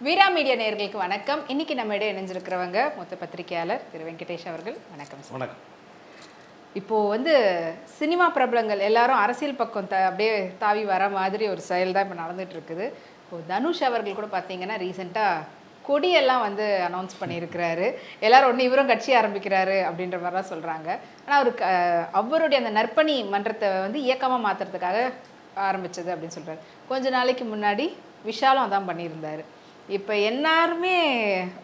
வீரா media நேயர்களுக்கு வணக்கம். இன்னைக்கு நம்ம இடையே இணைஞ்சிருக்கிறவங்க மூத்த பத்திரிகையாளர் திரு வெங்கடேஷ் அவர்கள். வணக்கம் சார். வணக்கம். இப்போது சினிமா பிரபலங்கள் எல்லாரும் அரசியல் பக்கம் அப்படியே தாவி வர மாதிரி ஒரு செயல் தான் இப்போ நடந்துட்டு இருக்குது. இப்போது தனுஷ் அவர்கள் கூட பார்த்தீங்கன்னா ரீசெண்டாக கொடியெல்லாம் அனௌன்ஸ் பண்ணியிருக்கிறாரு. எல்லாரும் ஒன்று இவரும் கட்சி ஆரம்பிக்கிறாரு அப்படின்ற மாதிரிலாம் சொல்கிறாங்க. ஆனால் அவருடைய அந்த நற்பணி மன்றத்தை இயக்கமாக மாற்றுறதுக்காக ஆரம்பித்தது அப்படின்னு சொல்கிறாரு. கொஞ்ச நாளைக்கு முன்னாடி விஷாலும் அதான் பண்ணியிருந்தார். இப்போ எல்லாருமே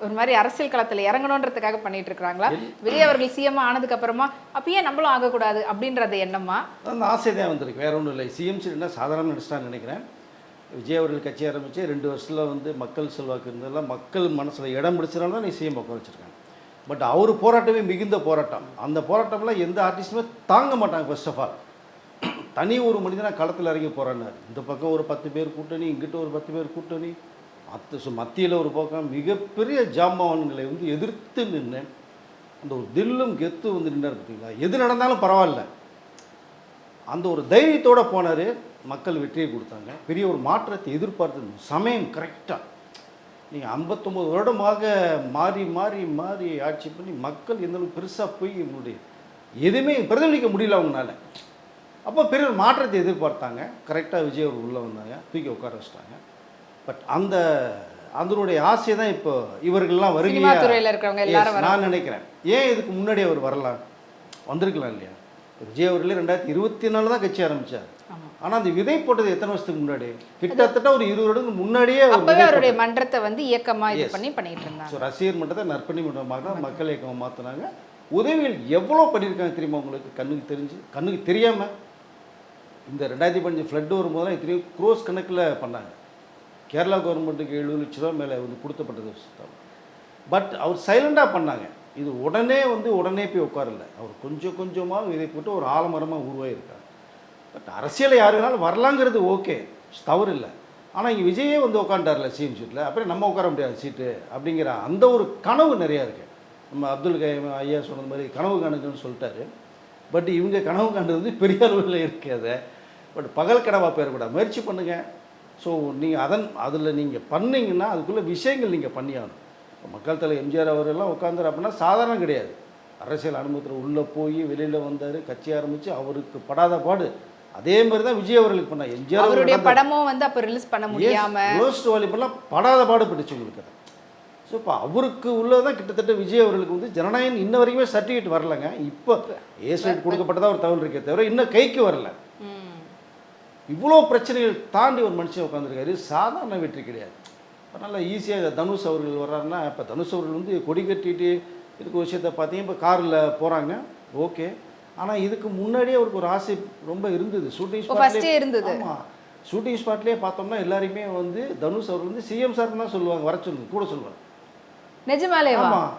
ஒரு மாதிரி அரசியல் களத்தில் இறங்கணுன்றதுக்காக பண்ணிட்டு இருக்கிறாங்களா? விஜய் அவர்கள் சிஎம் ஆனதுக்கு அப்புறமா அப்பயே நம்மளும் ஆகக்கூடாது அப்படின்றது எண்ணமா? அந்த ஆசை தான் வந்திருக்கு, வேற ஒன்றும் இல்லை. சிஎம் சீட்னா சாதாரண நினச்சிட்டான்னு நினைக்கிறேன். விஜய் அவர்கள் கட்சி ஆரம்பித்து 2 வருஷத்தில் மக்கள் செல்வாக்கு இருந்ததெல்லாம் மக்கள் மனசில் இடம் பிடிச்சனால தான் நீ சிஎம் உட்கார வச்சுருக்காங்க. பட் அவர் போராட்டமே மிகுந்த போராட்டம். அந்த போராட்டம்லாம் எந்த ஆர்டிஸ்ட்டுமே தாங்க மாட்டாங்க. ஃபர்ஸ்ட் ஆஃப் ஆல் தனி ஒரு மனிதனாக களத்தில் இறங்கி போகிறாரு. இந்த பக்கம் ஒரு 10 பேர் கூட்டணி, இங்கிட்ட ஒரு 10 பேர் கூட்டணி, மத்தியில் ஒரு பக்கம் மிகப்பெரிய ஜாம்பவான்களை எதிர்த்து நின்று அந்த ஒரு தில்லும் கெத்து நின்றார். பார்த்தீங்களா? எது நடந்தாலும் பரவாயில்ல, அந்த ஒரு தைரியத்தோடு போனார். மக்கள் வெற்றியை கொடுத்தாங்க. பெரிய ஒரு மாற்றத்தை எதிர்பார்த்து சமயம் கரெக்டாக. நீங்கள் 59 வருடமாக மாறி மாறி மாறி ஆட்சி பண்ணி மக்கள் எந்தளவுக்கு பெருசாக போய் இவங்களுடைய எதுவுமே பிரதிபலிக்க முடியல அவங்களால. அப்போ பெரிய ஒரு மாற்றத்தை எதிர்பார்த்தாங்க. கரெக்டாக விஜய் அவர் உள்ளே வந்தாங்க, தூக்கி உட்கார வச்சிட்டாங்க. பட் அதனுடைய ஆசையை தான் இப்போ இவர்கள்லாம் வருகிறாங்க நான் நினைக்கிறேன். ஏன் இதுக்கு முன்னாடி அவர் வரலாம், வந்திருக்கலாம் இல்லையா? விஜய் அவர்களே 2024 தான் கட்சி ஆரம்பித்தார். ஆனால் அந்த விதை போட்டது எத்தனை வருஷத்துக்கு முன்னாடி? கிட்டத்தட்ட ஒரு 20 வருடத்துக்கு முன்னாடியே அவருடைய மன்றத்தை இயக்கமாக இது பண்ணி பண்ணிட்டு இருந்தாங்க. ஸோ ரசிகர் மன்றத்தை நற்பணி மன்றமாக தான் மக்கள் இயக்கமாக மாற்றினாங்க. உதவிகள் எவ்வளோ பண்ணியிருக்காங்க தெரியுமா உங்களுக்கு? கண்ணுக்கு தெரியாமல் இந்த 2015 ஃப்ளட் வரும்போது இத்தனையோ க்ரோஸ் கணக்கில் பண்ணாங்க. கேரளா கவர்மெண்ட்டுக்கு 70 லட்ச ரூபா மேலே கொடுத்தப்பட்டது. பட் அவர் சைலண்டாக பண்ணாங்க. இது உடனே போய் உட்காரல. அவர் கொஞ்சம் கொஞ்சமாக இதை போட்டு ஒரு ஆலமரமாக உருவாகிருக்காங்க. பட் அரசியலை யாரு வேணாலும் வரலாங்கிறது ஓகே, தவறு இல்லை. ஆனால் இங்கே விஜயே உட்காந்துட்டார்ல சிஎம் சீட்டில், அப்புறம் நம்ம உட்கார முடியாது சீட்டு அப்படிங்கிற அந்த ஒரு கனவு நிறையா இருக்குது. நம்ம அப்துல் கலாம் ஐயா சொன்னது மாதிரி கனவு காணுங்கன்னு சொல்லிட்டாரு. பட் இவங்க கனவு காண்றது பெரிய அளவில் இருக்காது. பட் பகல் கனவாக போயிடக்கூடாது, முயற்சி பண்ணுங்கள். ஸோ நீங்கள் அதில் நீங்கள் பண்ணிங்கன்னா அதுக்குள்ளே விஷயங்கள் நீங்கள் பண்ணியாகணும். இப்போ மக்கள் தலைவர் எம்ஜிஆர் அவரெல்லாம் உட்காந்தார் அப்படின்னா சாதாரணம் கிடையாது. அரசியல் அனுபவத்தில் உள்ளே போய் வெளியில் வந்தார், கட்சி ஆரம்பித்து அவருக்கு படாத பாடு. அதே மாதிரி தான் விஜய் அவர்களுக்கு பண்ணார். எம்ஜிஆர் அவருடைய படமும் அப்போ ரிலீஸ் பண்ண முடியாமல் ரோஸ்ட் வாலிபெல்லாம் படாத பாடு பிடிச்சி உங்களுக்கு. ஸோ இப்போ அவருக்கு உள்ளதான் கிட்டத்தட்ட விஜய் அவர்களுக்கு ஜனநாயகம் இன்ன வரைக்குமே சர்டிஃபிகேட் வரலைங்க. இப்போ ஏசைட் கொடுக்கப்பட்டதாக ஒரு தகவல் இருக்கே தவிர இன்னும் கைக்கு வரல. இவ்வளோ பிரச்சனைகள் தாண்டி ஒரு மனுஷன் உட்காந்துருக்காரு. சாதாரண வெற்றி கிடையாது. நல்லா ஈஸியாக தனுஷ் அவர்கள் வர்றாருன்னா, இப்போ தனுஷ் அவர்கள் கொடி கட்டிட்டு இதுக்கு ஒரு விஷயத்தை பார்த்தீங்க. இப்போ காரில் போகிறாங்க, ஓகே. ஆனால் இதுக்கு முன்னாடியே அவருக்கு ஒரு ஆசை ரொம்ப இருந்தது. ஷூட்டிங் ஸ்பாட்லேயே இருந்தது. ஆமாம், ஷூட்டிங் ஸ்பாட்லேயே பார்த்தோம்னா எல்லாருமே தனுஷ் அவர் சிஎம் சார் தான் சொல்லுவாங்க, வர சொல்லுங்க, கூட சொல்லுவாங்க. நிஜமாலே? ஆமாம்,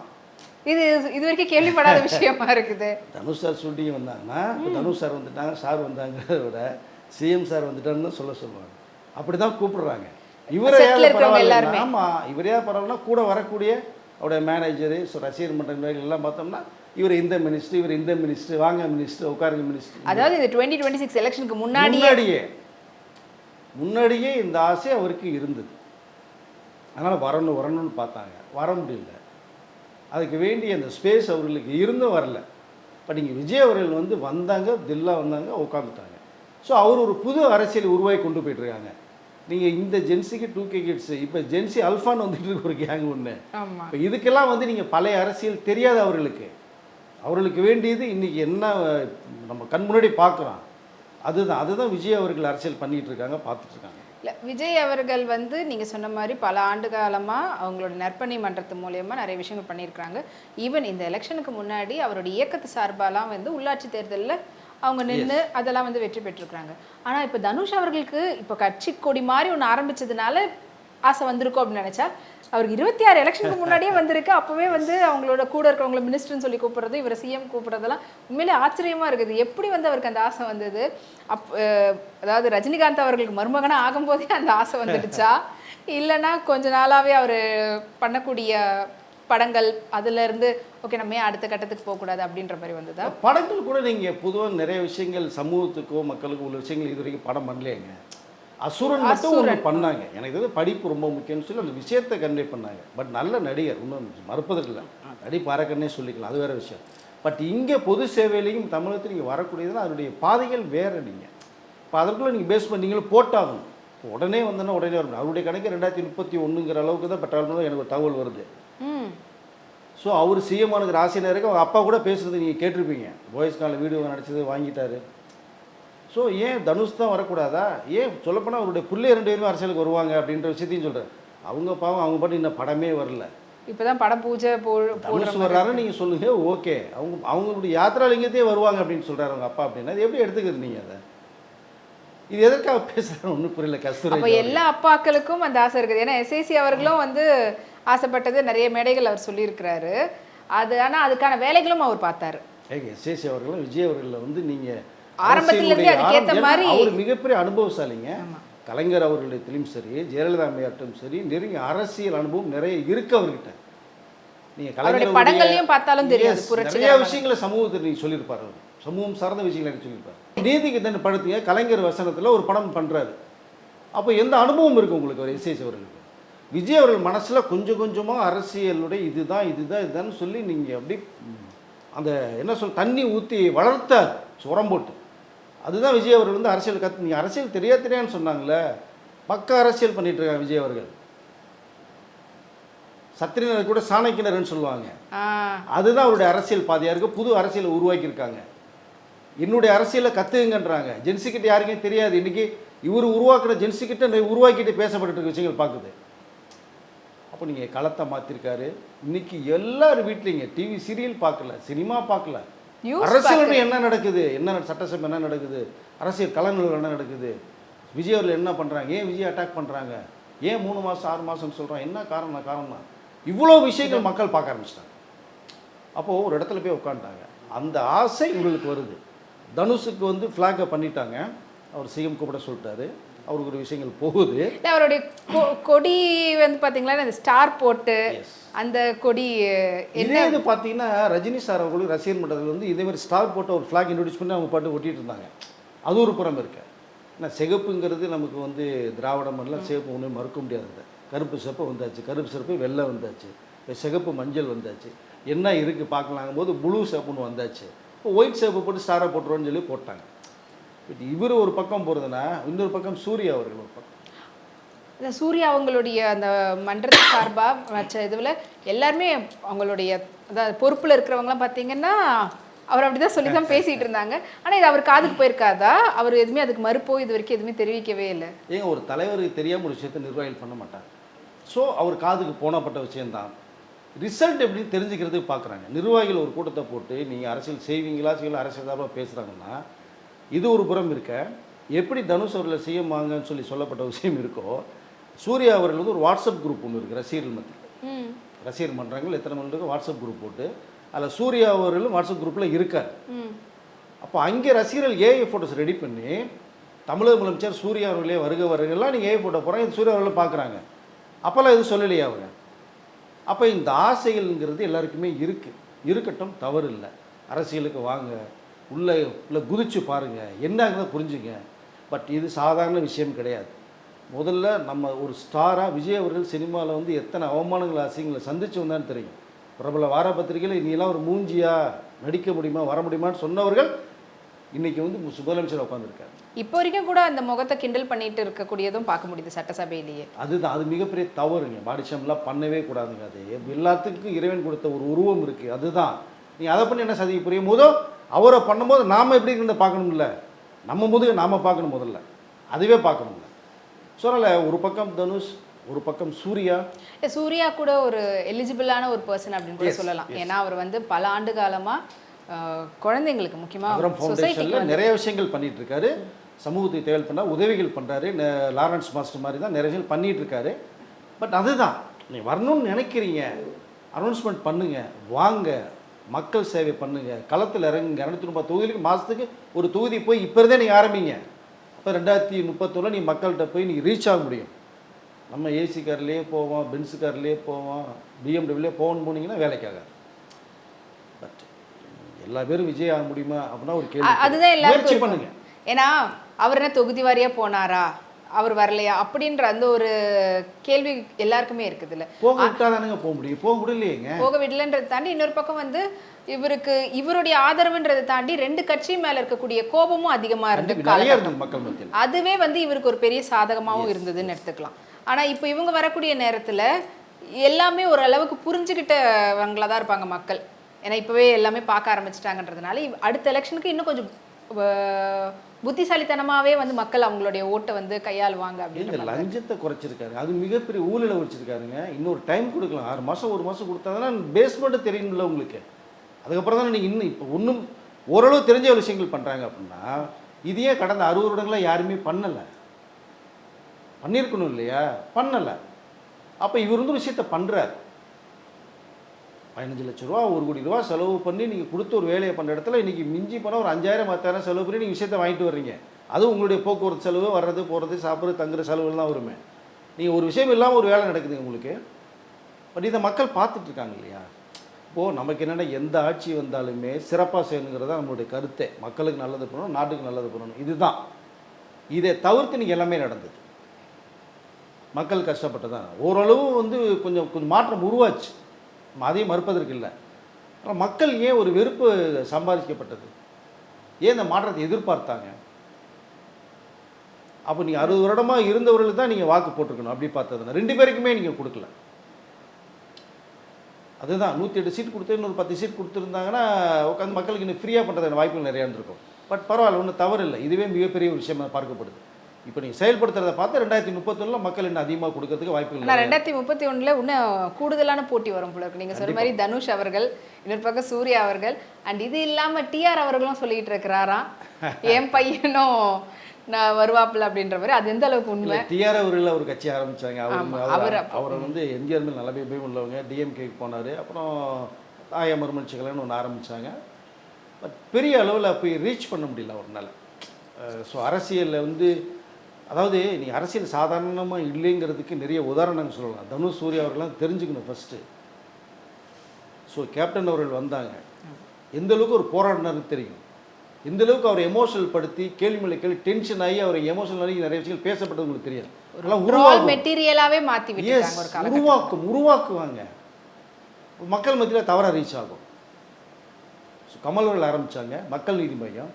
இது வரைக்கும் கேள்விப்படாத விஷயமா இருக்குது. தனுஷ் சார் ஷூட்டிங் வந்தாங்கன்னா இப்போ தனுஷ் சார் வந்துட்டாங்க, சார் வந்தாங்கிறத விட சிஎம் சார் வந்துட்டாருன்னு சொல்லுவாங்க. அப்படி தான் கூப்பிடுறாங்க. இவரே பரவாயில்ல. ஆமாம், இவரே பரவாயில்ல. கூட வரக்கூடிய அவருடைய மேனேஜரு, ரசிகர் மன்றங்கள் எல்லாம் பார்த்தோம்னா இவர் இந்த மினிஸ்டர், இவர் இந்த மினிஸ்டர், வாங்க மினிஸ்டர், உட்காருங்க மினிஸ்டர். அதாவது இந்த 2026 எலெக்ஷனுக்கு முன்னாடியே இந்த ஆசை அவருக்கு இருந்தது. அதனால் வரணும்னு பார்த்தாங்க, வர முடியல. அதுக்கு வேண்டிய அந்த ஸ்பேஸ் அவர்களுக்கு இருந்தும் வரல. பட் இங்கே விஜய் அவர்கள் வந்தாங்க, தில்லா வந்தாங்க, உட்காந்துட்டாங்க. ஸோ அவர் ஒரு புது அரசியல் உருவாகி கொண்டு போயிட்டுருக்காங்க. நீங்கள் இந்த ஜென்சிக்கு 2K கிட்ஸ், இப்போ ஜென்சி அல்ஃபான்னு வந்துட்டு இருக்கு ஒரு கேங் ஒன்று. இப்போ இதுக்கெல்லாம் நீங்கள் பழைய அரசியல் தெரியாது அவர்களுக்கு வேண்டியது இன்றைக்கி என்ன நம்ம கண் முன்னாடி பார்க்குறோம். அதுதான் விஜய் அவர்கள் அரசியல் பண்ணிகிட்டு இருக்காங்க, பார்த்துட்ருக்காங்க. இல்லை, விஜய் அவர்கள் நீங்கள் சொன்ன மாதிரி பல ஆண்டு காலமாக அவங்களோட நற்பணி மன்றத்து மூலயமா நிறைய விஷயங்கள் பண்ணியிருக்கிறாங்க. ஈவன் இந்த எலெக்ஷனுக்கு முன்னாடி அவருடைய இயக்கத்து சார்பாலாம் உள்ளாட்சி தேர்தலில் அவங்க நின்று அதெல்லாம் வெற்றி பெற்றிருக்கிறாங்க. ஆனால் இப்போ தனுஷ் அவர்களுக்கு இப்போ கட்சி கொடி மாதிரி ஒன்று ஆரம்பித்ததுனால ஆசை வந்திருக்கும் அப்படின்னு நினச்சா, அவருக்கு 26 எலெக்ஷனுக்கு முன்னாடியே வந்திருக்கு. அப்போவே அவங்களோட கூட இருக்கிறவங்கள மினிஸ்டர்னு சொல்லி கூப்பிட்றது, இவரை சிஎம் கூப்பிட்றதெல்லாம் உண்மையிலே ஆச்சரியமாக இருக்குது. எப்படி அவருக்கு அந்த ஆசை வந்தது? அதாவது ரஜினிகாந்த் அவர்களுக்கு மருமகனாக ஆகும்போதே அந்த ஆசை வந்துடுச்சா, இல்லைன்னா கொஞ்ச நாளாகவே அவர் பண்ணக்கூடிய படங்கள் அதுலேருந்து ஓகே நம்ம அடுத்த கட்டத்துக்கு போகக்கூடாது அப்படின்ற மாதிரி வந்ததா? படங்கள் கூட நீங்கள் பொதுவாக நிறைய விஷயங்கள் சமூகத்துக்கோ மக்களுக்கோ உள்ள விஷயங்கள் இது வரைக்கும் படம் பண்ணலையேங்க. அசுரன் மட்டும் ஒன்று பண்ணாங்க. எனக்கு வந்து படிப்பு ரொம்ப முக்கியம்னு சொல்லி அந்த விஷயத்தை கன்வே பண்ணாங்க. பட் நல்ல நடிகர், இன்னும் மறுப்பதற்கு இல்லை, நடிப்பு அரக்கன்னே சொல்லிக்கலாம், அது வேறு விஷயம். பட் இங்கே பொது சேவையிலையும் தமிழகத்தில் நீங்கள் வரக்கூடியதுன்னா அதனுடைய பாதைகள் வேறு. நீங்கள் இப்போ அதற்குள்ளே நீங்கள் பேஸ் பண்ணீங்களும் போட்டாகணும். உடனே வந்தோன்னா உடனே வரணும். அவருடைய கணக்கு 2031ங்கிற அளவுக்கு தான் பெற்றாலும் எனக்கு ஒரு தகவல் வருது. ஸோ அவர் சிஎம்மானுங்கிற ஆசையில் இருக்க அவங்க அப்பா கூட பேசுகிறது நீங்கள் கேட்டிருப்பீங்க. பாய்ஸ் காலில் வீடியோ நடிச்சது வாங்கிட்டாரு. ஸோ ஏன் தனுஷ் தான் வரக்கூடாதா? ஏன் சொல்லப்போனால் அவருடைய பிள்ளை 2 பேருமே அரசியலுக்கு வருவாங்க அப்படின்ற விஷயத்தையும் சொல்கிறார். அவங்க பாவம், அவங்க பாட்டு இன்னும் படமே வரல. இப்போ தான் படம் பூஜை தனுஷ் வர்றாருன்னு நீங்கள் சொல்லுங்கள், ஓகே. அவங்களுடைய யாத்திராலிங்கத்தையே வருவாங்க அப்படின்னு சொல்கிறாரு அவங்க அப்பா அப்படின்னா அது எப்படி எடுத்துக்கிறது நீங்கள் அதை? இது எதற்காக பேசுகிறேன் ஒன்றும் புரியல. கஸ்தூரி அப்போ எல்லா அப்பாக்களுக்கும் அந்த ஆசை இருக்குது. ஏன்னா எஸ்ஐசி அவர்களும் வந்து ஆசைப்பட்டது நிறைய மேடைகள் அவர் சொல்லியிருக்கிறாரு. அது ஆனால் அதுக்கான வேலைகளும் அவர் பார்த்தாரு. ஏங்க எஸ்ஏசி அவர்களும் விஜய் அவர்களில் வந்து நீங்கள் ஆரம்பத்திலேருந்தே அதுக்கேற்ற மாதிரி அவர் மிகப்பெரிய அனுபவசாலிங்க. கலைஞர் அவர்களுடையத்திலும் சரி, ஜெயலலிதா அம்மையார்ட்டும் சரி, நெருங்கிய அரசியல் அனுபவம் நிறைய இருக்கு அவர்கிட்ட. நீங்கள் கலைஞர் படங்கள்லையும் பார்த்தாலும் தெரியாது நிறைய விஷயங்களை சமூகத்தில் நீங்கள் சொல்லியிருப்பார். சமூகம் சார்ந்த விஷயங்களை சொல்லியிருப்பார். நீதிக்கு தண்டனை படுத்துங்க கலைஞர் வசனத்தில் ஒரு படம் பண்ணுறாரு. அப்போ எந்த அனுபவம் இருக்குது உங்களுக்கு ஒரு எஸ்ஏசி அவர்களுக்கு? விஜய் அவர்கள் மனசில் கொஞ்சம் கொஞ்சமாக அரசியலுடைய இதுதான் சொல்லி நீங்கள் அப்படி அந்த என்ன சொல் தண்ணி ஊற்றி வளர்த்தார் உரம் போட்டு. அதுதான் விஜய் அவர்கள் வந்து அரசியல் நீங்கள் அரசியல் தெரியாதுன்னு சொன்னாங்களே, பக்க அரசியல் பண்ணிட்டு இருக்காங்க விஜய் அவர்கள். சத்திரினர் கூட சாணக்கியனர்னு சொல்லுவாங்க. அதுதான் அவருடைய அரசியல் பாதையாக இருக்குது. புது அரசியலை உருவாக்கியிருக்காங்க. என்னுடைய அரசியலை கற்றுங்கன்றாங்க. ஜென்சிக்கிட்ட யாருக்கும் தெரியாது. இன்றைக்கி இவர் உருவாக்குற ஜென்சிக்கிட்ட உருவாக்கிட்டு பேசப்பட்டு இருக்க விஷயங்கள் பார்க்குது. அப்போ நீங்கள் களத்தை மாற்றிருக்காரு. இன்றைக்கி எல்லார் வீட்லேங்க டிவி சீரியல் பார்க்கல, சினிமா பார்க்கல, அரசியல் என்ன நடக்குது, என்ன சட்டசபை என்ன நடக்குது, அரசியல் கலந்துகள் என்ன நடக்குது, விஜய் அவர்கள் என்ன பண்ணுறாங்க, ஏன் விஜய் அட்டாக் பண்ணுறாங்க, ஏன் 3 மாதம் 6 மாதம்னு சொல்கிறாங்க, என்ன காரணம்னா இவ்வளோ விஷயங்கள் மக்கள் பார்க்க ஆரம்பிச்சிட்டாங்க. அப்போது ஒரு இடத்துல போய் உட்காந்துட்டாங்க. அந்த ஆசை உங்களுக்கு வருது. தனுஷுக்கு வந்து ஃப்ளாகை பண்ணிட்டாங்க. அவர் சிஎம் கூப்பிட சொல்லிட்டாரு. அவருக்கு ஒரு விஷயங்கள் போகுது. அவருடைய கொடி வந்து பார்த்தீங்களா இந்த ஸ்டார் போட்டு அந்த கொடி என்ன இது பார்த்தீங்கன்னா ரஜினி சார் அவர்களுக்கு ரசிகர் மன்றத்தில் வந்து இதேமாதிரி ஸ்டார் போட்டு ஒரு ஃப்ளாக் இன்ட்ரடியூஸ் பண்ணி அவங்க பாட்டு ஒட்டிகிட்டு இருந்தாங்க. அது ஒரு புறம் இருக்கு. ஏன்னா சிகப்புங்கிறது நமக்கு வந்து திராவிட மண்டலம் சிகப்பு ஒன்றும் மறுக்க முடியாதது. கருப்பு சிறப்பு வந்தாச்சு, கருப்பு சிறப்பு வெள்ளை வந்தாச்சு, இப்போ சிகப்பு மஞ்சள் வந்தாச்சு, என்ன இருக்குது பார்க்கலாங்கும் போது ப்ளூ சிவப்புன்னு வந்தாச்சு. இப்போ ஒயிட் சிவப்பு போட்டு ஸ்டாராக போட்டுருவோன்னு சொல்லி போட்டாங்க. பட் இவர் ஒரு பக்கம் போகிறதுனா இன்னொரு பக்கம் சூர்யா அவர்கள் ஒரு பக்கம். இந்த சூர்யா அவங்களுடைய அந்த மன்றத்து சார்பாக மற்ற இதில் எல்லாருமே அவங்களுடைய அதாவது பொறுப்பில் இருக்கிறவங்களாம் பார்த்தீங்கன்னா அவர் அப்படி தான் சொல்லி தான் பேசிகிட்டு இருந்தாங்க. ஆனால் இது அவர் காதுக்கு போயிருக்காதா? அவர் எதுவுமே அதுக்கு மறுப்போ இது வரைக்கும் எதுவுமே தெரிவிக்கவே இல்லை. ஏங்க ஒரு தலைவருக்கு தெரியாமல் ஒரு விஷயத்தை நிர்வாகிகள் பண்ண மாட்டாங்க. ஸோ அவர் காதுக்கு போனப்பட்ட விஷயந்தான். ரிசல்ட் எப்படின்னு தெரிஞ்சுக்கிறதுக்கு பார்க்குறாங்க. நிர்வாகிகள் ஒரு கூட்டத்தை போட்டு நீங்கள் அரசியல் செய்வீங்களா செய்யலாம் அரசியல் சார்பாக பேசுகிறாங்கன்னா இது ஒரு புறம் இருக்க, எப்படி தனுஷ் அவர்களை சிஎம் வாங்கன்னு சொல்லப்பட்ட விஷயம் இருக்கோ, சூர்யா அவர்கள் வந்து ஒரு வாட்ஸ்அப் குரூப் ஒன்று இருக்குது ரசிகர்கள் மத்தியில். ரசிகர் மன்றங்கள் எத்தனை மணி இருக்கு வாட்ஸ்அப் குரூப் போட்டு அதில் சூர்யா அவர்களும் வாட்ஸ்அப் குரூப்பில் இருக்கார். அப்போ அங்கே ரசிகர்கள் ஏஐ ஃபோட்டோஸ் ரெடி பண்ணி தமிழக முதலமைச்சர் சூர்யா அவர்களே வருகெல்லாம் நீங்கள் ஏஐ ஃபோட்டோ போகிறாங்க, இது சூர்யா அவர்களும் பார்க்குறாங்க. அப்போல்லாம் எதுவும் சொல்லலையே அவங்க. அப்போ இந்த ஆசைகள்ங்கிறது எல்லாருக்குமே இருக்குது. இருக்கட்டும், தவறு இல்லை. அரசியலுக்கு வாங்க, உள்ளே குதிச்சு பாருங்கள், என்னங்கிறத புரிஞ்சுங்க. பட் இது சாதாரண விஷயம் கிடையாது. முதல்ல நம்ம ஒரு ஸ்டாராக விஜய் அவர்கள் சினிமாவில் வந்து எத்தனை அவமானங்களை அசிங்கங்களை சந்திச்சு வந்தான்னு தெரியும். பிரபல வார பத்திரிகையில் நீலாம் ஒரு மூஞ்சியா நடிக்க முடியுமா வர முடியுமான்னு சொன்னவர்கள் இன்றைக்கி வந்து முதலமைச்சர் உட்காந்துருக்காரு. இப்போ வரைக்கும் கூட அந்த முகத்தை கிண்டல் பண்ணிட்டு இருக்கக்கூடியதும் பார்க்க முடியுது சட்டசபையிலேயே. அதுதான், அது மிகப்பெரிய தவறுங்க. பாடிஷம்லாம் பண்ணவே கூடாதுங்க. அது எல்லாத்துக்கும் இறைவன் கொடுத்த ஒரு உருவம் இருக்குது. அதுதான் நீங்கள் அதை பண்ணி என்ன சதிக்க புரியும் போதோ அவரை பண்ணும்போது நாம் எப்படி இருந்த பார்க்கணும்ல, நம்ம முதுக நாம் பார்க்கணும். முதல்ல அதுவே பார்க்கணும்ல. சொல்லலை, ஒரு பக்கம் தனுஷ், ஒரு பக்கம் சூர்யா கூட ஒரு எலிஜிபிளான ஒரு பர்சன் அப்படின்னு கூட சொல்லலாம். ஏன்னா அவர் வந்து பல ஆண்டு காலமாக குழந்தைங்களுக்கு முக்கியமாக ஃபவுண்டேஷனில் நிறைய விஷயங்கள் பண்ணிகிட்டு இருக்காரு. சமூகத்துக்கு தேவை பண்ணால் உதவிகள் பண்ணுறாரு. லாரன்ஸ் மாஸ்டர் மாதிரி தான் நிறைய விஷயங்கள் பண்ணிகிட்டு இருக்காரு. பட் அதுதான் நீங்கள் வரணும்னு நினைக்கிறீங்க, அனௌன்ஸ்மெண்ட் பண்ணுங்கள், வாங்க, மக்கள் சேவை பண்ணுங்கள், களத்தில் இறங்குங்க. 230 தொகுதிக்கு மாதத்துக்கு ஒரு தொகுதி போய் இப்போ இருந்தே நீங்கள் ஆரம்பிங்க. அப்போ 2031 நீ மக்கள்கிட்ட போய் நீங்கள் ரீச் ஆக முடியும். நம்ம ஏசி கார்லேயே போவோம், பென்ஸு கார்லேயே போவோம், பிஎம்டபிள்யூலே போகணும்னு போனீங்கன்னா வேலைக்காகாது. பட் எல்லா பேரும் விஜய் ஆக முடியுமா அப்படின்னா ஒரு கேள்வி. அதுதான் எல்லாரும் பண்ணுங்க. ஏன்னா அவர் என்ன தொகுதி வாரியாக போனாரா, அவர் வரலையா அப்படின்ற அந்த ஒரு கேள்வி எல்லாருக்குமே இருக்குதுல்ல. போக விட்டாதானுங்க போக முடியும், போக விடலையேங்க. போக விடலன்றதை தாண்டி இன்னொரு பக்கம் வந்து இவருடைய ஆதரவுன்றதை தாண்டி 2 கட்சி மேல இருக்கக்கூடிய கோபமும் அதிகமா இருந்தது மக்கள் மத்தியில். அதுவே வந்து இவருக்கு ஒரு பெரிய சாதகமாகவும் இருந்ததுன்னு எடுத்துக்கலாம். ஆனா இப்போ இவங்க வரக்கூடிய நேரத்துல எல்லாமே ஓரளவுக்கு புரிஞ்சுக்கிட்டவங்களா தான் இருப்பாங்க மக்கள். ஏன்னா இப்பவே எல்லாமே பார்க்க ஆரம்பிச்சிட்டாங்கன்றதுனால அடுத்த எலெக்ஷனுக்கு இன்னும் கொஞ்சம் புத்திசாலித்தனமாவே வந்து மக்கள் அவங்களுடைய ஓட்டை வந்து கையாளுவாங்க அப்படின்னு. லஞ்சத்தை குறைச்சிருக்காரு, அது மிகப்பெரிய ஊழலை வச்சிருக்காருங்க. இன்னொரு டைம் கொடுக்கலாம், 6 மாதம் 1 மாதம் கொடுத்தாங்கன்னா பேஸ்மெண்ட்டு தெரியும்ல உங்களுக்கு. அதுக்கப்புறம் தானே நீங்கள் இன்னும் இப்போ ஒன்றும் ஓரளவு தெரிஞ்ச விஷயங்கள் பண்ணுறாங்க அப்படின்னா, இதையே கடந்த 60 வருடங்களாக யாருமே பண்ணலை. பண்ணியிருக்கணும் இல்லையா? பண்ணலை. அப்போ இவர் வந்து விஷயத்தை பண்ணுறார். 15 லட்ச ரூபா 1 கோடி ரூபா செலவு பண்ணி நீங்கள் கொடுத்த ஒரு வேலையை பண்ணுற இடத்துல இன்றைக்கி மிஞ்சி போனால் ஒரு 5000 10,000 செலவு பண்ணி நீங்கள் விஷயத்தை வாங்கிட்டு வர்றீங்க. அதுவும் உங்களுடைய போக்குவரத்து செலவு, வர்றது போகிறது சாப்பிட்றது தங்குற செலவுகள் தான் வருமே. நீங்கள் ஒரு விஷயம் இல்லாமல் ஒரு வேலை நடக்குது உங்களுக்கு. பட் இதை மக்கள் பார்த்துட்ருக்காங்க இல்லையா? இப்போது நமக்கு என்னென்னா எந்த ஆட்சி வந்தாலுமே சிறப்பாக செய்யணுங்கிறது தான் நம்மளுடைய கருத்தே. மக்களுக்கு நல்லது பண்ணணும், நாட்டுக்கு நல்லது பண்ணணும், இதுதான். இதை தவிர்த்து நீங்கள் எல்லாமே நடந்தது. மக்கள் கஷ்டப்பட்டதான். ஓரளவு வந்து கொஞ்சம் மாற்றம் உருவாச்சு, அதையும் மறுப்பதற்கு இல்லை. ஆனால் மக்கள் ஏன் ஒரு வெறுப்பு சம்பாதிக்கப்பட்டது? ஏன் இந்த மாற்றத்தை எதிர்பார்த்தாங்க? அப்போ நீங்கள் 60 வருடமாக இருந்தவர்களுக்கு தான் நீங்கள் வாக்கு போட்டிருக்கணும். அப்படி பார்த்ததுன்னா 2 பேருக்குமே நீங்கள் கொடுக்கல. அதுதான் 108 சீட் கொடுத்து இன்னொரு 10 சீட் கொடுத்துருந்தாங்கன்னா உட்காந்து மக்களுக்கு இன்னும் ஃப்ரீயாக பண்ணுறதுக்கு வாய்ப்புகள் நிறையா இருந்திருக்கும். பட் பரவாயில்ல, ஒன்றும் தவறு இல்லை. இதுவே மிகப்பெரிய ஒரு விஷயமாக பார்க்கப்படுது. இப்போ நீங்கள் செயல்படுத்துறதை பார்த்து 2031 மக்கள் இன்னும் அதிகமாக கொடுக்கறதுக்கு வாய்ப்புகள். ஆனால் 2031 இன்னும் கூடுதலான போட்டி வரும் போல இருக்கு. நீங்கள் சொன்ன மாதிரி தனுஷ் அவர்கள், இன்னொரு பக்கம் சூர்யா அவர்கள், அண்ட் இது இல்லாமல் டிஆர் அவர்களும் சொல்லிட்டு இருக்கிறாராம் என் பையனும் நான் வருவாப்பில் அப்படின்ற மாதிரி. அது எந்த அளவுக்கு உண்மை? டிஆர் அவர்கள் ஒரு கட்சி ஆரம்பித்தாங்க. அவரை வந்து எம்ஜிஆர் மேல் நல்ல பேர் உள்ளவங்க. டிஎம்கேக்கு போனார். அப்புறம் தாயா மறுமலர்ச்சிகள்னு ஒன்று ஆரம்பித்தாங்க. பட் பெரிய அளவில் போய் ரீச் பண்ண முடியல அவர்னால. ஸோ அரசியலில் வந்து அதாவது நீ அரசியல் சாதாரணமாக இல்லைங்கிறதுக்கு நிறைய உதாரணங்கள் சொல்லலாம். தனுஷ் சூர்யா அவர்கள்லாம் தெரிஞ்சுக்கணும் ஃபஸ்ட்டு. ஸோ கேப்டன் அவர்கள் வந்தாங்க, எந்த அளவுக்கு ஒரு போராடினாருக்கு தெரியும். இந்த அளவுக்கு அவரை எமோஷனல் படுத்தி கேள்வி மேலே கேள்வி டென்ஷன் ஆகி அவரை எமோஷனல் ஆகி நிறைய விஷயங்கள் பேசப்பட்டது உங்களுக்கு தெரியாது. மெட்டீரியலாகவே மாற்றி உருவாக்குவாங்க. மக்கள் மத்தியில் தவறாக ரீச் ஆகும். ஸோ கமல் அவர்கள் ஆரம்பித்தாங்க மக்கள் நீதி மையம்.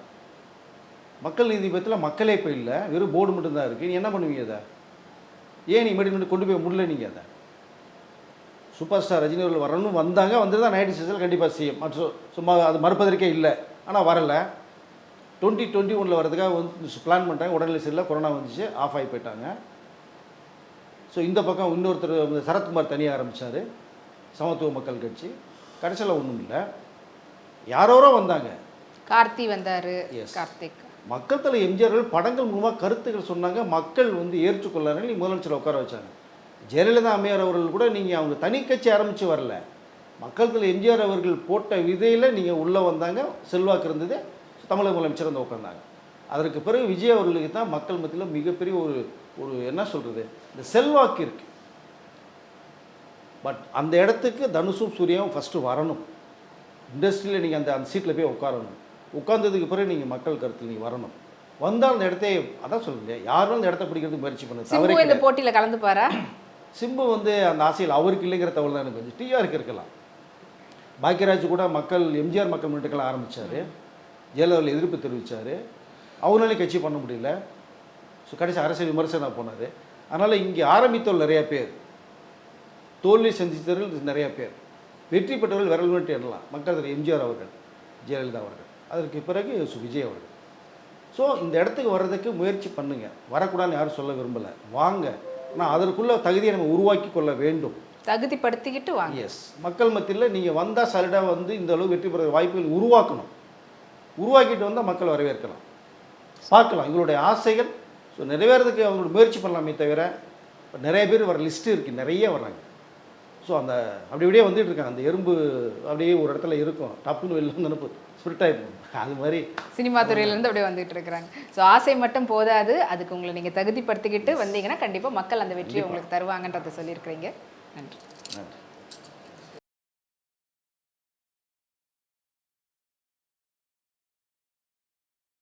மக்கள் நீதி மையத்தில் மக்களே இப்போ இல்லை, வெறும் போர்டு மட்டும்தான் இருக்குது. நீ என்ன பண்ணுவீங்க அதை? ஏன் நீ மீண்டும் கொண்டு போய் முடியல? நீங்கள் அதை சூப்பர் ஸ்டார் ரஜினி அவர்கள் வரணும் வந்தாங்க, வந்து தான் 96 கண்டிப்பாக செய்யும். மற்ற சும்மா அது மறுப்பதற்கே இல்லை. ஆனால் வரலை. 2021 வரதுக்காக வந்து பிளான் பண்ணுறாங்க. உடல்நிலை சரியில்லை, கொரோனா வந்துச்சு, ஆஃப் ஆகி போயிட்டாங்க. ஸோ இந்த பக்கம் இன்னொருத்தர் சரத்குமார் தனியாக ஆரம்பித்தார், சமத்துவ மக்கள் கட்சி. கடைசியில் ஒன்றும் இல்லை, யாரோ வந்தாங்க. கார்த்தி வந்தார். கார்த்திக் மக்கள் தலை எம்ஜிஆர்கள் படங்கள் மூலமாக கருத்துக்கள் சொன்னாங்க. மக்கள் வந்து ஏற்றுக்கொள்ளாரு. நீங்கள் முதலமைச்சரை உட்கார வச்சாங்க. ஜெயலலிதா அம்மையார் அவர்கள் கூட நீங்கள் அவங்க தனி கட்சி ஆரம்பித்து வரல. மக்கள் தலை எம்ஜிஆர் அவர்கள் போட்ட விதையில் நீங்கள் உள்ளே வந்தாங்க, செல்வாக்கு இருந்தது, தமிழக முதலமைச்சர் வந்து உட்காந்தாங்க. அதற்கு பிறகு விஜய் அவர்களுக்கு தான் மக்கள் மத்தியில் மிகப்பெரிய ஒரு என்ன சொல்கிறது, இந்த செல்வாக்கு இருக்குது. பட் அந்த இடத்துக்கு தனுஷும் சூர்யாவும் ஃபஸ்ட்டு வரணும். இண்டஸ்ட்ரியில் நீங்கள் அந்த சீட்டில் போய் உட்காரணும். உட்கார்ந்ததுக்கு பிறகு நீங்கள் மக்கள் கருத்தில் நீங்கள் வரணும். வந்தால் அந்த இடத்தை அதான் சொல்லுங்க, யாரும் அந்த இடத்த பிடிக்கிறதுக்கு முயற்சி பண்ணுது. இந்த போட்டியில் கலந்துப்பாரா? சிம்பு வந்து அந்த ஆசையில் அவருக்கு இல்லைங்கிற தகவல் தான் எனக்கு வந்து டிஆருக்கு இருக்கலாம். பாக்கியராஜ் கூட மக்கள் எம்ஜிஆர் மக்கள் முன்னேற்றலாம் ஆரம்பித்தார், ஜெயலலிதா எதிர்ப்பு தெரிவித்தார், அவனாலே கட்சி பண்ண முடியல. ஸோ கடைசி அரசியல் விமர்சனம் போனார். அதனால் இங்கே ஆரம்பித்தவர்கள் நிறையா பேர், தோல்வி சந்தித்தவர்கள் நிறையா பேர், வெற்றி பெற்றவர்கள் விரல் விட்டு எண்ணலாம். மக்கள் எம்ஜிஆர் அவர்கள், ஜெயலலிதா அவர்கள், அதற்கு பிறகு விஜய் அவர்கள். ஸோ இந்த இடத்துக்கு வர்றதுக்கு முயற்சி பண்ணுங்கள். வரக்கூடாதுன்னு யாரும் சொல்ல விரும்பலை, வாங்க. ஆனால் அதற்குள்ள தகுதியை நம்ம உருவாக்கி கொள்ள வேண்டும், தகுதிப்படுத்திக்கிட்டு வாங்க. எஸ், மக்கள் மத்தியில் நீங்கள் வந்தால் சாலிடாக வந்து இந்த அளவு வெற்றி பெற வாய்ப்புகள் உருவாக்கணும். உருவாக்கிட்டு வந்தால் மக்கள் வரவேற்கலாம், பார்க்கலாம் எங்களுடைய ஆசைகள். ஸோ நிறைவேறதுக்கு அவங்களோட முயற்சி பண்ணலாமே தவிர, நிறைய பேர் வர லிஸ்ட்டு இருக்குது, நிறைய வர்றாங்க. ஸோ அந்த அப்படியே வந்துட்டு இருக்காங்க. அந்த எறும்பு அப்படியே ஒரு இடத்துல இருக்கும், டப்புன்னு வெளில வந்து அனுப்பு ஸ்பிரிட் ஆகிடும். அது மாதிரி சினிமா துறையிலேருந்து அப்படியே வந்துட்டு இருக்கிறாங்க. ஸோ ஆசை மட்டும் போதாது, அதுக்கு உங்களை நீங்கள் தகுதிப்படுத்திக்கிட்டு வந்தீங்கன்னா கண்டிப்பாக மக்கள் அந்த வெற்றியை உங்களுக்கு தருவாங்கன்றதை சொல்லியிருக்கிறீங்க. நன்றி. நன்றி.